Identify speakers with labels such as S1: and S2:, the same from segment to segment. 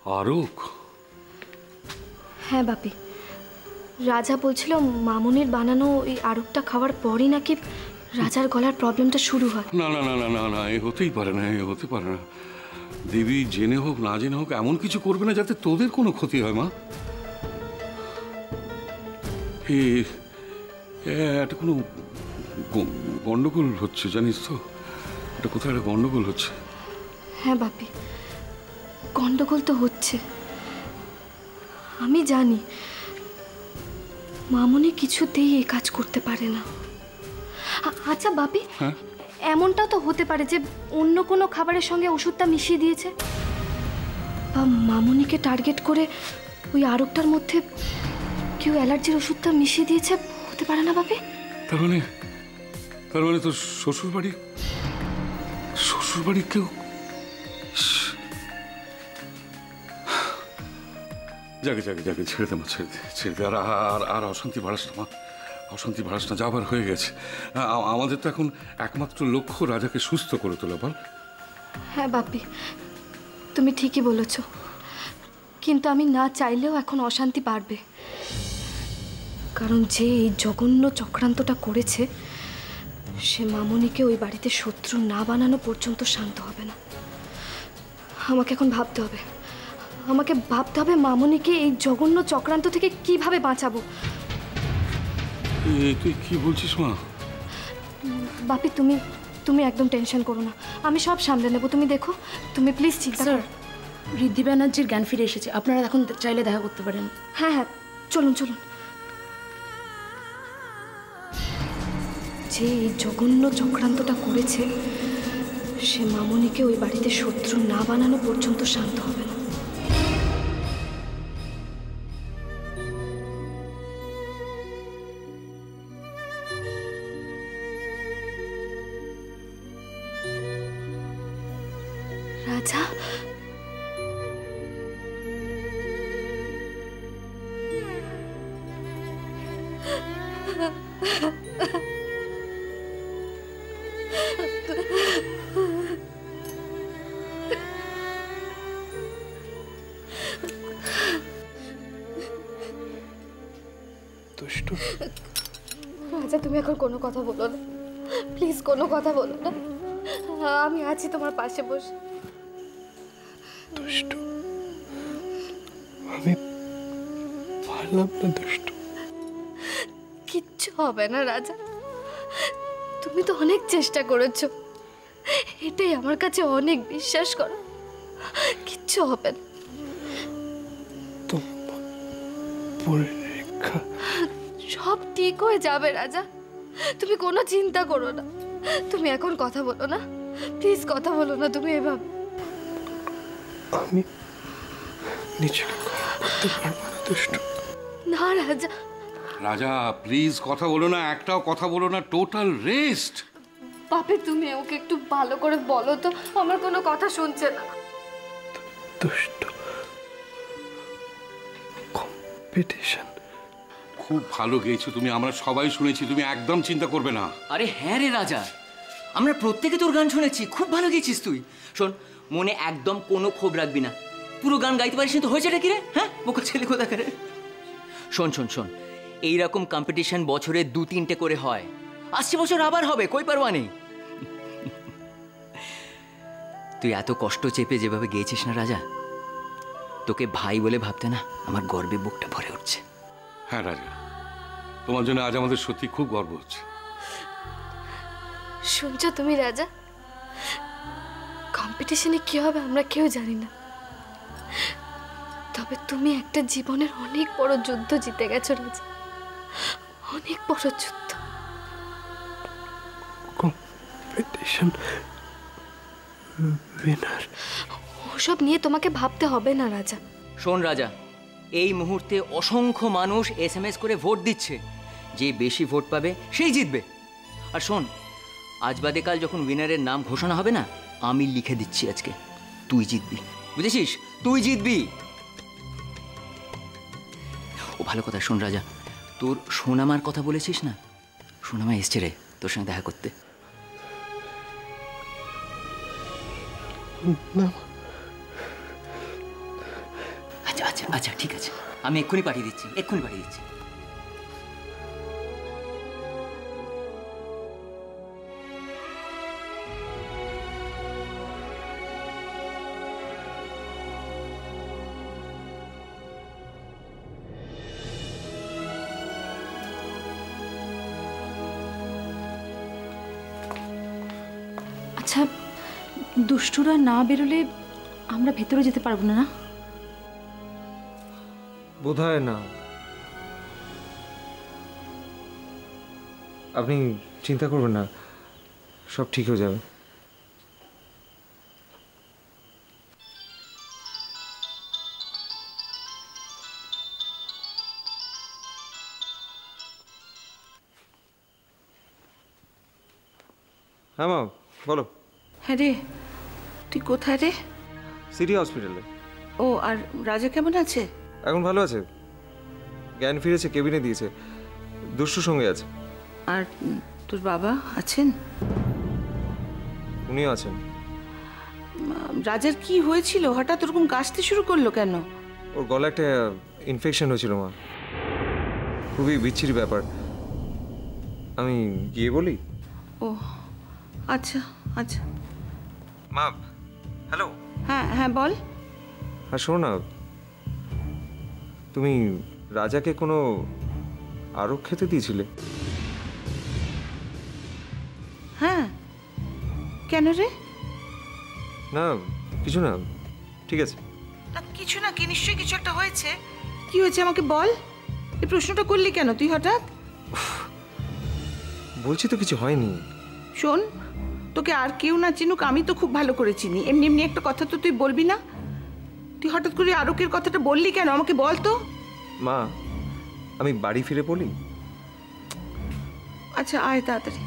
S1: আরোক?
S2: হ্যাঁ বাপি, রাজা বলছিল মামুনির বানানো ওই আরোকটা খাওয়ার পরই নাকি রাজার গলার প্রবলেমটা শুরু হয়।
S1: না না না না না না, এ হতেই পারে না, এ হতে পারে না। দেবী জেনে হোক না জেনে হোক এমন কিছু করবে না যাতে তোদের কোনো ক্ষতি হয় মা। এটা কোনো গন্ডগোল হচ্ছে জানিস তো, এটা কোথায় একটা গন্ডগোল হচ্ছে।
S2: হ্যাঁ বাপি, গন্ডগোল তো হচ্ছে, আমি জানি। মামুনি কিছুতেই এই কাজ করতে পারে না। আচ্ছা বাপি, এমনটাও তো হতে পারে যে অন্য কোনো খাবারের সঙ্গে ওষুধটা মিশিয়ে দিয়েছে, বা মামুনিকে টার্গেট করে ওই আরোকটার মধ্যে কেউ অ্যালার্জির ওষুধটা মিশিয়ে দিয়েছে, হতে পারে না বাপি?
S1: তার মানে তোর শ্বশুরবাড়ি কেউ। যাকে ছেড়ে দে মা, ছেড়ে দে। আর অশান্তি বাড়াস না মা, অশান্তি বাড়াস না, যাবার হয়ে গেছে। আমাদের তো এখন একমাত্র লক্ষ্য রাজাকে সুস্থ করে তোলা, বল?
S2: হ্যাঁ বাপি, তুমি ঠিকই বলেছ, কিন্তু আমি না চাইলেও এখন অশান্তি বাড়বে। কারণ যে এই জঘন্য চক্রান্তটা করেছে সে মামুনিকে ওই বাড়িতে শত্রু না বানানো পর্যন্ত শান্ত হবে না। আমাকে এখন ভাবতে হবে মামুনিকে এই জঘন্য চক্রান্ত থেকে কিভাবে বাঁচাবো।
S1: তুই কি বলছিস মা?
S2: বাপি, তুমি একদম টেনশন করো না, আমি সব সামলে নেবো, তুমি দেখো, তুমি প্লিজ চিন্তা করো।
S3: ঋদ্ধি ব্যানার্জির জ্ঞান ফিরে এসেছে, আপনারা এখন চাইলে দেখা করতে পারেন।
S2: হ্যাঁ, চলুন। যে এই জঘন্য চক্রান্তটা করেছে সে মামুনিকে ওই বাড়িতে শত্রু না বানানো পর্যন্ত শান্ত হবে না। রাজা, রাজা, তুমি এখন কোনো কথা বলো না, প্লিজ কোনো কথা বলো না, আমি আছি তোমার পাশে বসে।
S4: দুষ্টু, আমি পারলাম না দুষ্টু।
S2: কিচ্ছু হবে না রাজা, তুমি তো অনেক চেষ্টা করেছো, এটাই আমার কাছে অনেক, বিশ্বাস করো, কিচ্ছু হবে না। সব ঠিক হয়ে যাবে রাজা, তুমি কোনো চিন্তা করো না। তুমি এখন কথা বলো না, প্লিজ কথা বলো না তুমি এভাবে।
S4: আমি নিজেকে করতে পারবো না দুষ্টু।
S2: না রাজা,
S1: রাজা প্লিজ কথা বলো না, একটাও কথা বলো না, টোটাল রেস্ট।
S2: বাপি, তুমি ওকে একটু ভালো করে বলো তো, আমার কোনো কথা শুনছে না।
S4: দুষ্টু, কম্পিটিশন
S1: খুব ভালো গেয়েছো তুমি, আমরা সবাই শুনেছি, তুমি একদম চিন্তা করবে না।
S5: আরে হ্যাঁ রে রাজা, আমরা প্রত্যেকে তোর গান শুনেছি, খুব ভালো গেছিস তুই। শোন, মনে একদম কোনো ক্ষোভ রাখবি না, পুরো গান গাইতে পারিস তো হয়েছেটা কি রে? হ্যাঁ, বোকা ছেলে কোথাকার। শোন, এইরকম কম্পিটিশন বছরে 2-3টে করে হয়, আসছে বছর আবার হবে, কই পারওয়া নেই। তুই এত কষ্ট চেপে যেভাবে গেয়েছিস না রাজা, তোকে ভাই বলে ভাবতে না আমার গর্বে বুকটা ভরে উঠছে।
S1: হ্যাঁ রাজা, তোমার জন্য আজ আমাদের সত্যি খুব গর্ব হচ্ছে।
S2: শুনছো তুমি রাজা, কম্পিটিশনে কি হবে আমরা কেউ জানি না, তবে তুমি একটা জীবনের অনেক বড় যুদ্ধ জিতে গেছো রাজা, অনেক বড় যুদ্ধ।
S4: কম্পিটিশন উইনার
S2: ওসব নিয়ে তোমাকে ভাবতে হবে না রাজা।
S5: শোন রাজা, এই মুহূর্তে অসংখ্য মানুষ SMS করে ভোট দিচ্ছে, যে বেশি ভোট পাবে সেই জিতবে। আর শোন, আজ বাদে কাল যখন উইনারের নাম ঘোষণা হবে না, আমি লিখে দিচ্ছি আজকে তুই জিতবি, বুঝেছিস? তুই জিতবি। ও ভালো কথা, শোন রাজা, তোর সোনামার কথা বলেছিস না, সোনামা এসছে রে তোর সঙ্গে দেখা করতে।
S4: না,
S5: আচ্ছা আচ্ছা আচ্ছা ঠিক আছে, আমি এক্ষুনি পাঠিয়ে দিচ্ছি, এক্ষুনি পাঠিয়ে দিচ্ছি।
S3: আচ্ছা, দুষ্টুরা না বেরোলে আমরা ভেতরে যেতে পারবো না, না?
S6: বোধহয় না। আপনি চিন্তা করবেন না, সব ঠিক হয়ে যাবে। হ্যাঁ মা, বলো।
S7: হ্যাঁ রে, তুই কোথায় রে?
S6: সিটি হসপিটালে।
S7: ও, আর রাজা কেমন আছে?
S6: এখন ভালো আছে, জ্ঞান ফিরেছে, কেবিনে দিয়েছে, দুষ্টুর সঙ্গে আছে।
S7: আর তোর বাবা আছেন?
S6: উনিও আছেন।
S7: রাজার কি হয়েছিল? হঠাৎ ওরকম কাশতে শুরু করলো কেন?
S6: ওর গলায় একটা ইনফেকশন হয়েছিল মা, খুবই বিচ্ছিরি ব্যাপার। আমি গিয়ে বলি?
S7: ও আচ্ছা আচ্ছা।
S6: মা, হ্যালো।
S7: হ্যাঁ হ্যাঁ বল।
S6: হ্যাঁ শোনো না, তুমি রাজাকে কোনো আরও খেতে দিয়েছিলে?
S7: হ্যাঁ, কেন রে?
S6: না কিছু না, ঠিক আছে।
S7: না কিছু না, কি নিশ্চয়ই কিছু একটা হয়েছে। কি হয়েছে আমাকে বল। এই প্রশ্নটা করলি কেন তুই হঠাৎ?
S6: বলছি তো কিছু হয়নি।
S7: শোন, তোকে আর কেউ না চিনুক, আমি তো খুব ভালো করে চিনি। এমনি এমনি একটা কথা তো তুই বলবি না। তুই হঠাৎ করে আরকের কথাটা বললি কেন আমাকে বল তো।
S6: মা, আমি বাড়ি ফিরে বলি?
S7: আচ্ছা আয় তাড়াতাড়ি,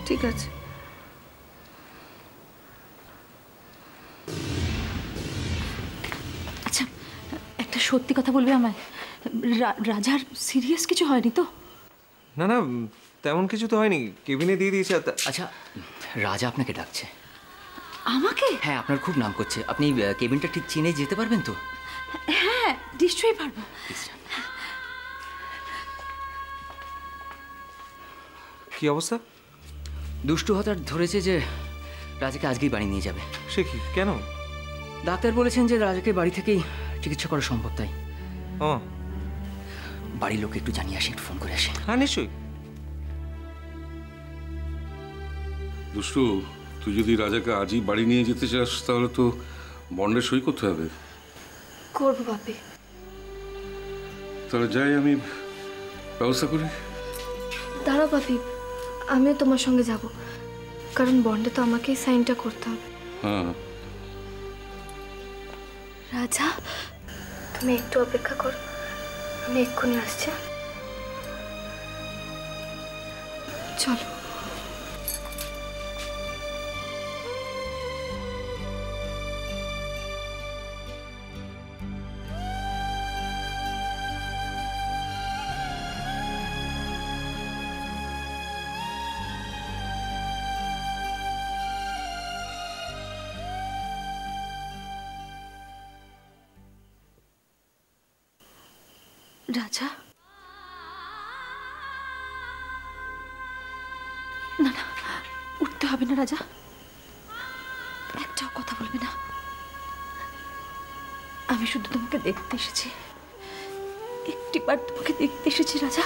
S7: ঠিক আছে।
S3: আচ্ছা, একটা সত্যি কথা বলবে আমায়? রাজার সিরিয়াস কিছু হয়নি তো?
S6: না না, তেমন কিছু তো হয়নি, কেবিনে দিয়ে দিয়েছে।
S5: আচ্ছা, রাজা আপনাকে ডাকছে।
S3: আমাকে?
S5: হ্যাঁ, আপনার খুব নাম করছে। আপনি কেবিনটা ঠিক চিনে যেতে পারবেন তো?
S3: হ্যাঁ নিশ্চয়ই পারবো।
S6: কি অবস্থা?
S5: দুষ্টু হঠাৎ ধরেছে যে রাজাকে আজকেই বাড়ি নিয়ে যাবে।
S6: সে কি, কেন?
S5: ডাক্তার বলেছেন যে রাজাকে বাড়ি থেকেই চিকিৎসা করা সম্ভব, তাই
S6: ও
S5: বাড়ির লোক একটু জানিয়ে আসি, একটু ফোন করে আসি।
S6: হ্যাঁ নিশ্চয়ই।
S1: দুষ্টু, তুই যদি রাজাকে আজই বাড়ি নিয়ে যেতে চাস তাহলে তো বন্ডে সই করতে হবে।
S2: করবো বাপি।
S1: তাহলে যাই, আমি ব্যবস্থা করি।
S2: দাঁড়াও বাপি, আমিও তোমার সঙ্গে যাব, কারণ বন্ডে তো আমাকেই সাইনটা করতে হবে।
S1: হ্যাঁ।
S2: রাজা, তুমি একটু অপেক্ষা করো, আমি এক্ষুনি আসছি। চলো।
S3: রাজা, না না, উঠতে হবে না রাজা, একটাও কথা বলবে না। আমি শুধু তোমাকে দেখতে এসেছি, একটিবার তোমাকে দেখতে এসেছি রাজা।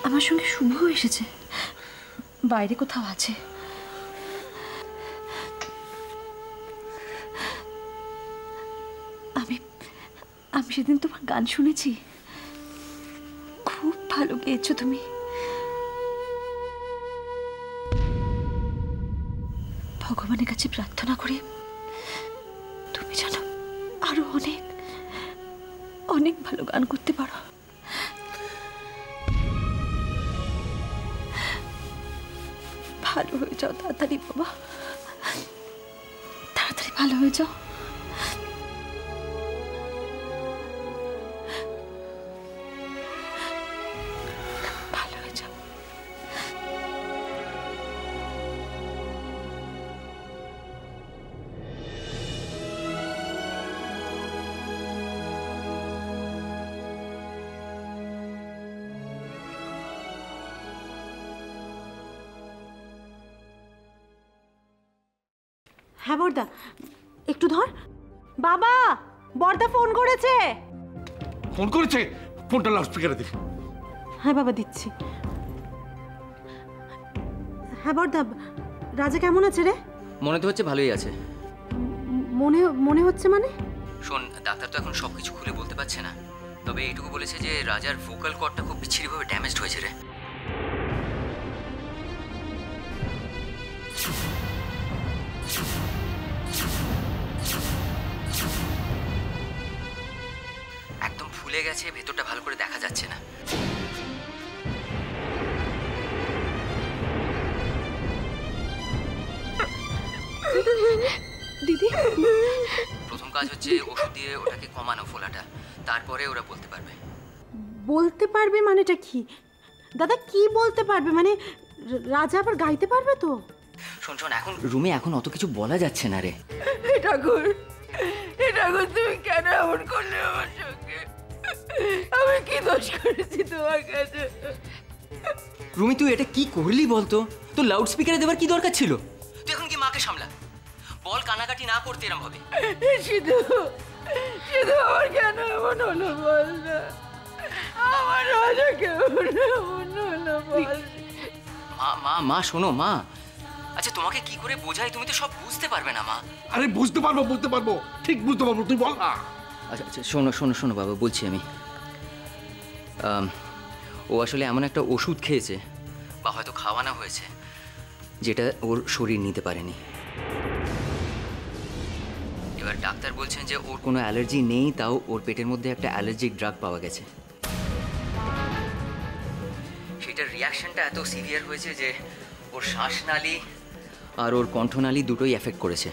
S3: আমার সঙ্গে শুভও এসেছে, বাইরে কোথাও আছে। আমি আমি সেদিন তোমার গান শুনেছি, খুব ভালো গেয়েছো তুমি। ভগবানের কাছে প্রার্থনা করি তুমি যেন আরো অনেক অনেক ভালো গান করতে পারো। ভালো হয়ে যাও তাড়াতাড়ি বাবা, তাড়াতাড়ি ভালো হয়ে যাও। ভালো হয়ে যাও। হ্যাঁ বর্দা, একটু ধর। বাবা, বর্দা ফোন করেছে।
S1: ফোন করেছে? ফোনটা লাউড স্পিকারে দিস।
S3: হ্যাঁ বাবা, দিচ্ছি। হ্যাঁ বর্দা, রাজা কেমন আছে রে?
S5: মনে তো হচ্ছে ভালোই আছে।
S3: মনে মনে হচ্ছে মানে?
S5: শোন, ডাক্তার তো এখন সবকিছু খুলে বলতে পারছে না, তবে এইটুকু বলেছে যে রাজার ভোকাল কর্ডটা খুব বিচ্ছিরিভাবে ড্যামেজড হয়েছে রে। একদম ফুলে গেছে, ভেতরটা ভালো করে দেখা যাচ্ছে না।
S2: দিদি,
S5: প্রথম কাজ হচ্ছে ওষুধ দিয়ে ওটাকে কমানো, ফোলাটা। তারপরে ওরা বলতে পারবে।
S3: বলতে পারবে মানেটা কি দাদা? কি বলতে পারবে মানে? রাজা আবার গাইতে পারবে তো?
S5: শোন শোন, এখন রুমে এখন অত কিছু বলা যাচ্ছে না রে।
S7: ঠাকুর, ঠাকুর, তুমি কেন এমন করলে আমার সঙ্গে? আমি কি দোষ করেছি তোমার কাছে?
S5: রুমি, তুই এটা কি করলি বলতো? তোর লাউড স্পিকারে দেবার কি দরকার ছিল? তুই এখন কি মাকে সামলা, বল কানাকাটি না করতে এরম হবে।
S7: শুধু শুধু আমার কেন এমন হলো বল না? আমার রাজা কেমন এমন হলো বল?
S5: মা মা মা শোনো মা, আচ্ছা তোমাকে কি করে বোঝাই? তুমি তো সব বুঝতে পারবে না মা।
S1: আরে বুঝতে পারবো, ঠিক বুঝতে পারবো, তুই বল না।
S5: আচ্ছা আচ্ছা, শোনো শোনো শোনো বাবা, বলছি আমি। ও আসলে এমন একটা ওষুধ খেয়েছে, বা হয়তো খাওয়ানো হয়েছে, যেটা ওর শরীর নিতে পারেনি। এবার ডাক্তার বলছেন যে ওর কোনো অ্যালার্জি নেই, তাও ওর পেটের মধ্যে একটা অ্যালার্জিক ড্রাগ পাওয়া গেছে। সেটার রিয়াকশনটা এত সিভিয়ার হয়েছে যে ওর শ্বাসনালী আর ওর কণ্ঠনালী দুটোই এফেক্ট করেছে।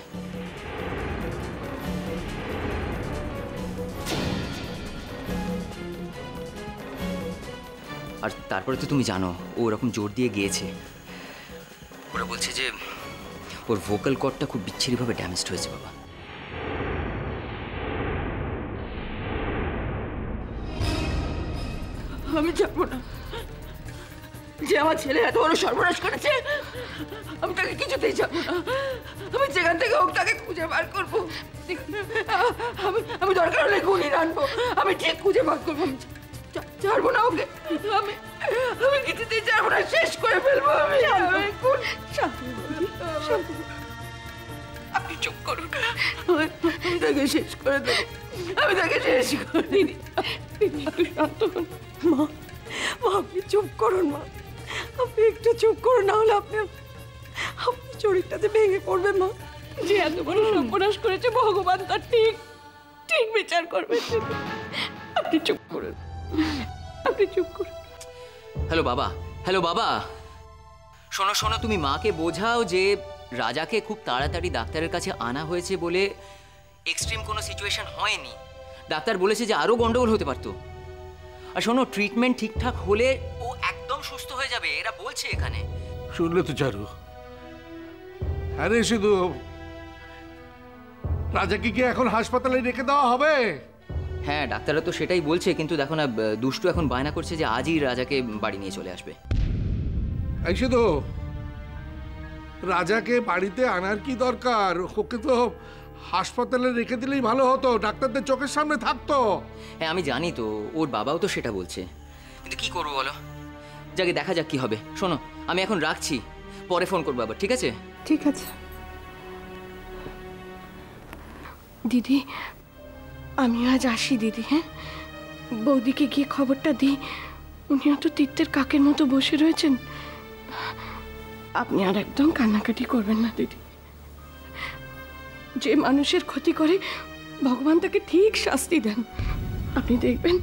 S5: আর তারপরে তো তুমি জানো ও ওরকম জোর দিয়ে গিয়েছে। ওরা বলছে যে ওর ভোকাল কর্ডটা খুব বিচ্ছিরিভাবে ড্যামেজড হয়েছে বাবা।
S7: আমি যাবো না। যে আমার ছেলে এত বড় সর্বনাশ করেছে, আমি তাকে কিছুতেই যাবো না। আমি যেখান থেকে হোক তাকে খুঁজে বার করবো। আমি দরকার হলে গুলি আনবো, আমি ঠিক খুঁজে বার করবো। ছাড়বো না ওকে, আমি কিছুতেই ছাড়বো না, শেষ করে ফেলবো আমি। আপনি চুপ করুন, আমি তাকে শেষ করে দেবো, আমি তাকে শেষ করে দিই। একটু শান্ত হন মা, আপনি চুপ করুন মা, আপনি একটু চুপ করুন, না হলে আপনার শরীরটাতে ভেঙে পড়বে মা। যে এত বড় সর্বনাশ করেছে, ভগবান তার ঠিক ঠিক বিচার করবে। আপনি চুপ করুন, আপনি চুপ করুন।
S5: হ্যালো বাবা, হ্যালো বাবা, শোনো শোনো, তুমি মাকে বোঝাও যে রাজাকে খুব তাড়াতাড়ি ডাক্তারের কাছে আনা হয়েছে বলে এক্সট্রিম কোনো সিচুয়েশন হয়নি। ডাক্তার বলেছে যে আরও গন্ডগোল হতে পারতো। আর শোনো, ট্রিটমেন্ট ঠিকঠাক হলে ও একদম সুস্থ হয়ে যাবে, এরা বলছে এখানে।
S1: শুনলে তো চারু? আরে শুধু রাজাকে কি এখন হাসপাতালে রেখে দেওয়া হবে?
S5: হ্যাঁ, ডাক্তাররা তো সেটাই বলছে, কিন্তু দেখো না, দুষ্টু এখন বায়না করছে যে আজই রাজাকে বাড়ি নিয়ে চলে আসবে।
S1: এই শুধু রাজাকে বাড়িতে আনার কি দরকার? ওকে তো হাসপাতালে রেখে দিলেই ভালো হতো, ডাক্তারদের চোখের সামনে থাকতো।
S5: হ্যাঁ আমি জানি তো, ওর বাবাও তো সেটা বলছে, কিন্তু কি করবো বলো? যাকে দেখা যাক কি হবে। শোনো, আমি এখন রাখছি, পরে ফোন করবো আবার, ঠিক আছে?
S2: ঠিক আছে দিদি, আমি আজ আসি দিদি। হ্যাঁ, বৌদিকে গিয়ে খবরটা দিই। উনিও তো তীর্থের কাকের মতো বসে রয়েছেন। আপনি আর একদম কান্নাকাটি করবেন না দিদি। যে মানুষের ক্ষতি করে ভগবান তাকে ঠিক শাস্তি দেন। আপনি দেখবেন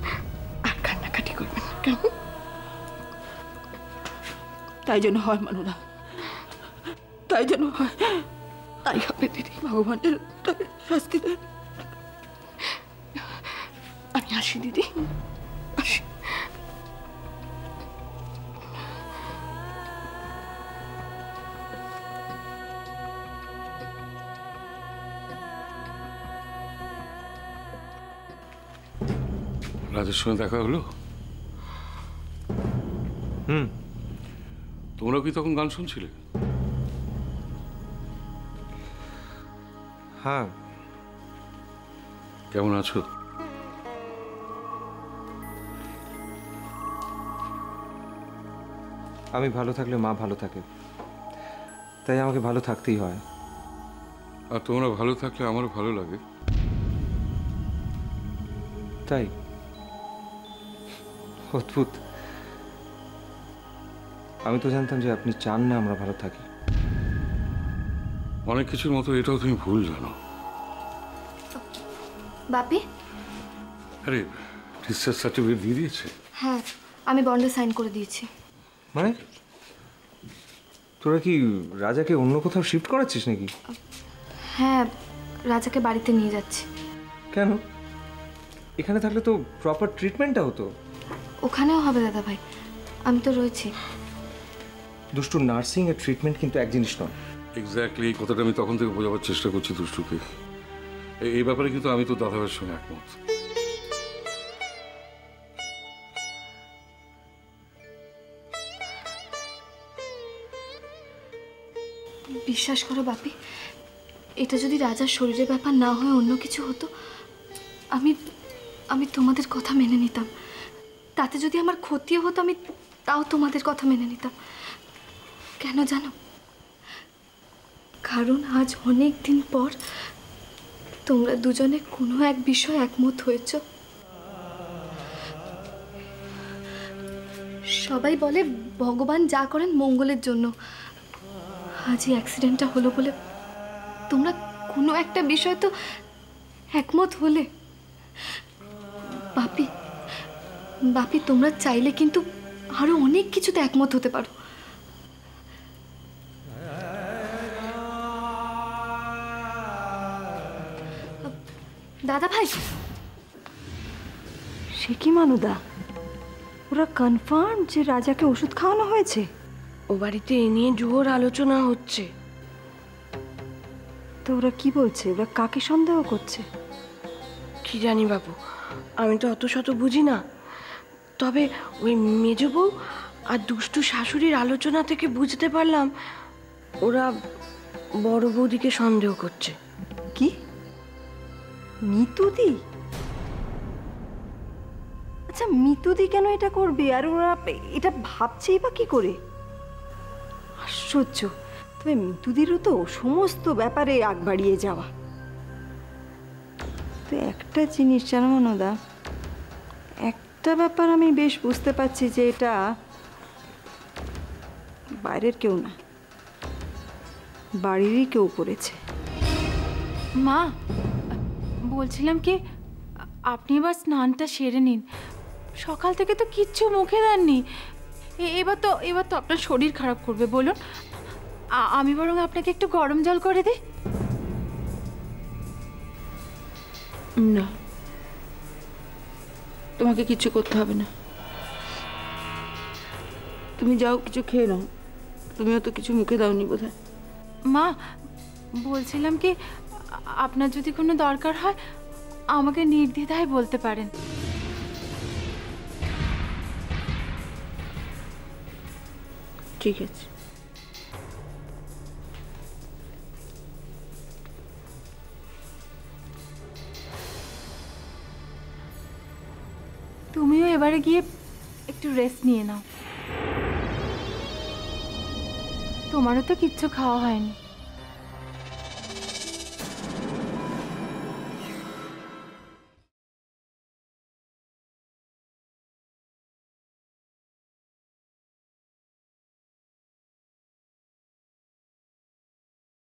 S2: আর কান্নাকাটি করবেন না, কেমন?
S7: তাই যেন হয় মানুরা, তাই যেন হয়, তাই হবে দিদি। ভগবান যেন তাকে শাস্তি দেন।
S2: আমি আসি দিদি, আসি।
S1: রাজের সঙ্গে দেখা হলো? তোমরা কি তখন গান শুনছিলে?
S6: হ্যাঁ।
S1: কেমন আছো?
S6: আমি ভালো থাকলে মা ভালো থাকে, তাই আমাকে ভালো থাকতেই হয়।
S1: আর তোমরা ভালো থাকলে আমারও ভালো লাগে।
S6: তাই অদ্ভুত। আমি তো জানতাম যে আপনি চান না আমরা ভালো থাকি।
S1: অনেক কিছুর মতো এটাও তুমি ভুল জানো।
S2: বাপি,
S1: আরে ডিসচার্জ সার্টিফিকেট দিয়ে দিয়েছে?
S2: হ্যাঁ, আমি বন্ডে সাইন করে দিয়েছি।
S6: মানে তোরা কি রাজাকে অন্য কোথাও শিফট করাচ্ছিস নাকি?
S2: হ্যাঁ, রাজাকে বাড়িতে নিয়ে যাচ্ছি।
S6: কেন? এখানে থাকলে তো প্রপার ট্রিটমেন্টটা হতো।
S2: ওখানেও হবে দাদা ভাই, আমি তো রয়েছি।
S6: দুষ্টু, নার্সিং এর ট্রিটমেন্ট কিন্তু এক জিনিস নয়।
S1: এক্স্যাক্টলি এই কথাটা আমি তখন থেকে বোঝাবার চেষ্টা করছি দুষ্টুকে। এই ব্যাপারে কিন্তু আমি তো দাদাভাইয়ের সঙ্গে একমত।
S2: বিশ্বাস করো বাপি, এটা যদি রাজার শরীরের ব্যাপার না হয় অন্য কিছু হতো, আমি তোমাদের কথা মেনে নিতাম। তাতে যদি আমার ক্ষতিও হতো আমি তাও তোমাদের কথা মেনে নিতাম। কেন জানো? কারণ আজ অনেক দিন পর তোমরা দুজনে কোনো এক বিষয়ে একমত হয়েছ। সবাই বলে ভগবান যা করেন মঙ্গলের জন্য। আজ এই অ্যাক্সিডেন্টটা হলো বলে তোমরা কোনো একটা বিষয় তো একমত হলে। বাপি তোমরা চাইলে কিন্তু আরো অনেক কিছুতে একমত হতে পারো। দাদা ভাই,
S3: সে কি মানুদা, ওরা কনফার্ম যে রাজাকে ওষুধ খাওয়ানো হয়েছে?
S7: ও বাড়িতে এ নিয়ে জোর আলোচনা হচ্ছে।
S3: তো ওরা কি বলছে? ওরা কাকে সন্দেহ করছে?
S7: কি জানি বাবু, আমি তো অত শত বুঝি না। তবে ওই মেজ বউ আর দুষ্টু শাশুড়ির আলোচনা থেকে বুঝতে পারলাম ওরা বড় বৌদিকে সন্দেহ করছে।
S3: কি? মিতুদি? আচ্ছা, মিতুদি কেন এটা করবে? আর ওরা এটা ভাবছেই বা কি করে? আশ্চর্য। তবে মিতুদিরও তো সমস্ত ব্যাপারে আগ বাড়িয়ে যাওয়া। তো একটা জিনিস জানো মনোদা, একটা ব্যাপার আমি বেশ বুঝতে পারছি যে এটা বাইরের কেউ না, বাড়িরই কেউ করেছে।
S8: মা, বলছিলাম কি, আপনি এবার স্নানটা সেরে নিন। সকাল থেকে তো কিচ্ছু মুখে দেননি। এবার তো আপনার শরীর খারাপ করবে। বলুন, আমি বরং আপনাকে একটু গরম জল করে দিই।
S7: না, তোমাকে কিছু করতে হবে না। তুমি যাও, কিছু খেয়ে নাও। তুমিও তো কিছু মুখে দাওনি বোধহয়।
S8: মা, বলছিলাম কি, আপনার যদি কোনো দরকার হয় আমাকে নির্দ্বিধায় বলতে পারেন।
S7: ঠিক আছে।
S8: তুমিও এবারে গিয়ে একটু রেস্ট নিয়ে নাও। তোমারও তো কিচ্ছু খাওয়া হয়নি।